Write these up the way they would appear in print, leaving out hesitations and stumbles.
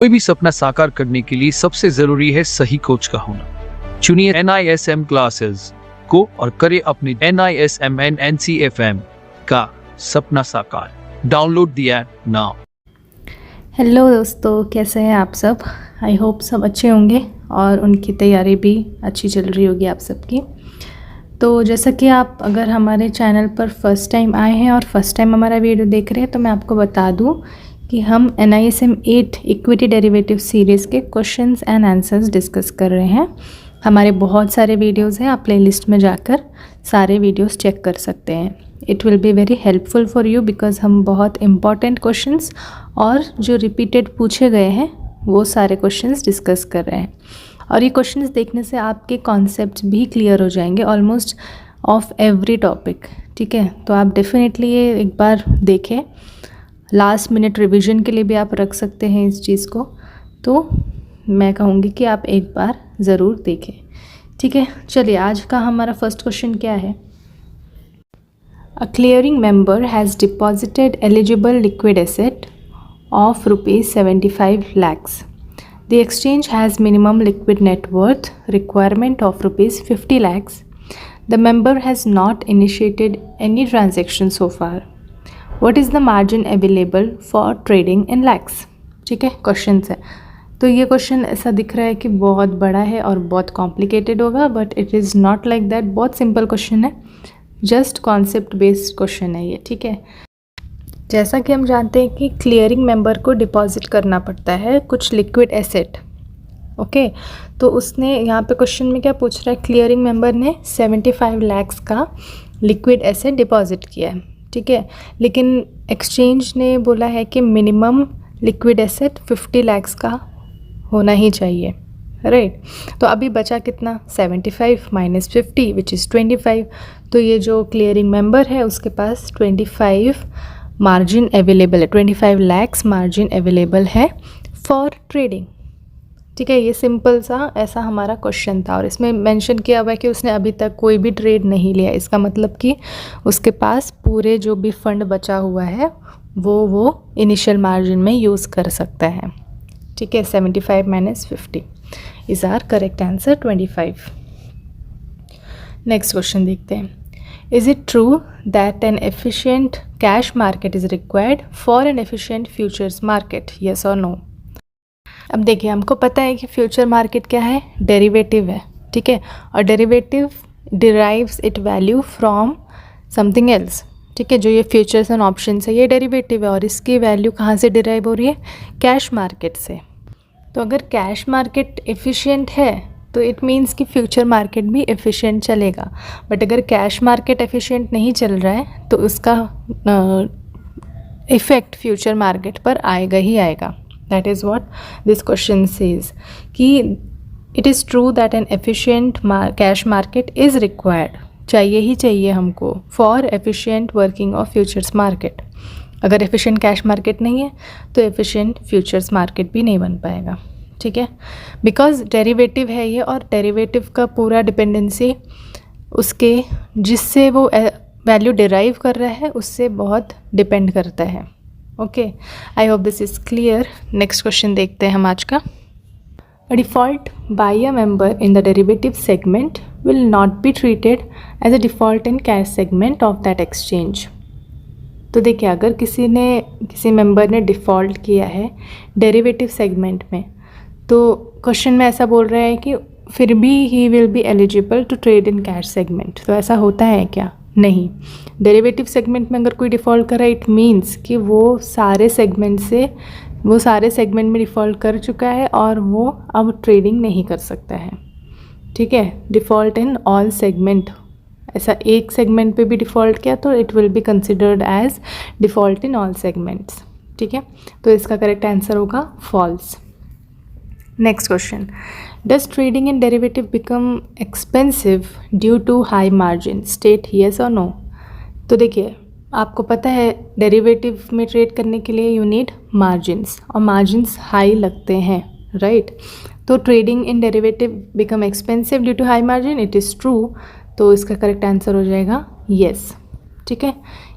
कोई भी सपना साकार करने के लिए सबसे जरूरी है सही कोच का होना। चुनिए NISM क्लासेस को और करें अपने NISM NCFM का सपना साकार। Download the app now. Hello दोस्तों, कैसे हैं आप सब। आई होप सब अच्छे होंगे और उनकी तैयारी भी अच्छी चल रही होगी आप सबकी। तो जैसा कि आप अगर हमारे चैनल पर फर्स्ट टाइम आए हैं और फर्स्ट टाइम हमारा वीडियो देख रहे हैं, तो मैं आपको बता दूं कि हम NISM 8 इक्विटी डेरिवेटिव सीरीज़ के क्वेश्चंस एंड आंसर्स डिस्कस कर रहे हैं। हमारे बहुत सारे वीडियोस हैं, आप प्लेलिस्ट में जाकर सारे वीडियोस चेक कर सकते हैं। It will be very helpful for you because हम बहुत इंपॉर्टेंट क्वेश्चंस और जो रिपीटेड पूछे गए हैं वो सारे क्वेश्चंस डिस्कस कर रहे हैं। और ये क्वेश्चंस देखने से आपके कॉन्सेप्ट्स भी क्लियर हो जाएंगे ऑलमोस्ट ऑफ एवरी टॉपिक। ठीक है, तो आप डेफिनेटली ये एक बार देखें। लास्ट मिनट रिवीजन के लिए भी आप रख सकते हैं इस चीज़ को, तो मैं कहूँगी कि आप एक बार ज़रूर देखें। ठीक है, चलिए आज का हमारा फर्स्ट क्वेश्चन क्या है। अ clearing member has deposited eligible liquid asset of ₹75 lakhs. The exchange has minimum liquid net worth requirement of ₹50 lakhs. The member has not initiated any transaction so far. What is the margin available for trading in lakhs? ठीक है, question है। तो ये question ऐसा दिख रहा है कि बहुत बड़ा है और बहुत कॉम्प्लिकेटेड होगा, but it is not like that. बहुत सिंपल क्वेश्चन है, जस्ट कॉन्सेप्ट बेस्ड क्वेश्चन है ये। ठीक है, जैसा कि हम जानते हैं कि क्लियरिंग मेंबर को डिपॉजिट करना पड़ता है कुछ लिक्विड एसेट। ओके, तो उसने यहाँ पे क्वेश्चन में क्या पूछ रहा है, क्लियरिंग मेंबर ने 75 lakhs का लिक्विड एसेट डिपॉजिट किया है। ठीक है, लेकिन एक्सचेंज ने बोला है कि मिनिमम लिक्विड एसेट 50 lakhs का होना ही चाहिए, राइट। तो अभी बचा कितना, 75 - 50 विच इज़ 25। तो ये जो क्लियरिंग मेंबर है उसके पास 25 मार्जिन अवेलेबल है, 25 lakhs मार्जिन अवेलेबल है फॉर ट्रेडिंग। ठीक है, ये सिंपल सा ऐसा हमारा क्वेश्चन था और इसमें मेंशन किया हुआ है कि उसने अभी तक कोई भी ट्रेड नहीं लिया। इसका मतलब कि उसके पास पूरे जो भी फंड बचा हुआ है वो इनिशियल मार्जिन में यूज़ कर सकता है। ठीक है, 75 - 50 is our correct answer, 25। Next question देखते हैं। Is it true that an efficient cash market is required for an efficient futures market? Yes or no? अब देखिए, हमको पता है कि फ्यूचर मार्केट क्या है, डेरिवेटिव है। ठीक है, और derivative derives it value from something else. ठीक है, जो ये फ्यूचर्स एंड ऑप्शंस है ये डेरिवेटिव है और इसकी वैल्यू कहाँ से डिराइव हो रही है, कैश मार्केट से। तो अगर कैश मार्केट एफिशिएंट है तो इट मीन्स कि फ्यूचर मार्केट भी एफिशिएंट चलेगा। बट अगर कैश मार्केट एफिशिएंट नहीं चल रहा है तो उसका इफ़ेक्ट फ्यूचर मार्केट पर आएगा ही आएगा। That is what this question says कि it is true that an efficient cash market is required, चाहिए ही चाहिए हमको for efficient working of futures market. अगर एफिशिएंट कैश मार्केट नहीं है तो एफिशिएंट फ्यूचर्स मार्केट भी नहीं बन पाएगा। ठीक है, बिकॉज डेरिवेटिव है ये और डेरिवेटिव का पूरा डिपेंडेंसी उसके जिससे वो वैल्यू डिराइव कर रहा है उससे बहुत डिपेंड करता है। Okay, I hope this is clear. Next question देखते हैं हम आज का। A default by a member in the derivative segment will not be treated as a default in cash segment of that exchange. तो देखिए, अगर किसी मेंबर ने डिफ़ॉल्ट किया है डेरिवेटिव सेगमेंट में, तो क्वेश्चन में ऐसा बोल रहा है कि फिर भी he will be eligible to trade in cash segment. तो ऐसा होता है क्या? नहीं। डेरिवेटिव सेगमेंट में अगर कोई डिफ़ॉल्ट कर रहा है इट मीन्स कि वो सारे सेगमेंट में डिफ़ॉल्ट कर चुका है और वो अब ट्रेडिंग नहीं कर सकता है। ठीक है, डिफ़ॉल्ट इन ऑल सेगमेंट, ऐसा एक सेगमेंट पे भी डिफ़ॉल्ट किया तो it will be considered as default in all segments. ठीक है, तो इसका करेक्ट आंसर होगा false. Next question, does trading in derivative become expensive due to high margin? State yes और नो। तो देखिए, आपको पता है डेरिवेटिव में ट्रेड करने के लिए यू नीड मार्जिन्स और मार्जिन्स हाई लगते हैं, राइट। तो trading in derivative become expensive due to high margin, it is true. तो इसका करेक्ट आंसर हो जाएगा येस। ठीक है,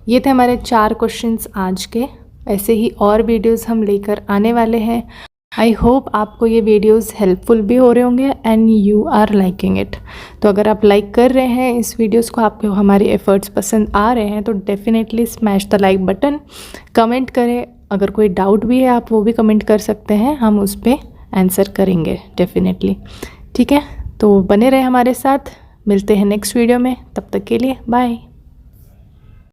ये थे हमारे 4 क्वेश्चंस आज के। ऐसे ही और वीडियोस हम लेकर आने वाले हैं। आई होप आपको ये वीडियोस हेल्पफुल भी हो रहे होंगे and you are liking it. तो अगर आप लाइक कर रहे हैं इस वीडियोस को, आपको हमारे एफर्ट्स पसंद आ रहे हैं, तो definitely smash the like button. Comment करें, अगर कोई डाउट भी है आप वो भी कमेंट कर सकते हैं, हम उस पर आंसर करेंगे डेफिनेटली। ठीक है, तो बने रहे हमारे साथ, मिलते हैं नेक्स्ट वीडियो में, तब तक के लिए बाय।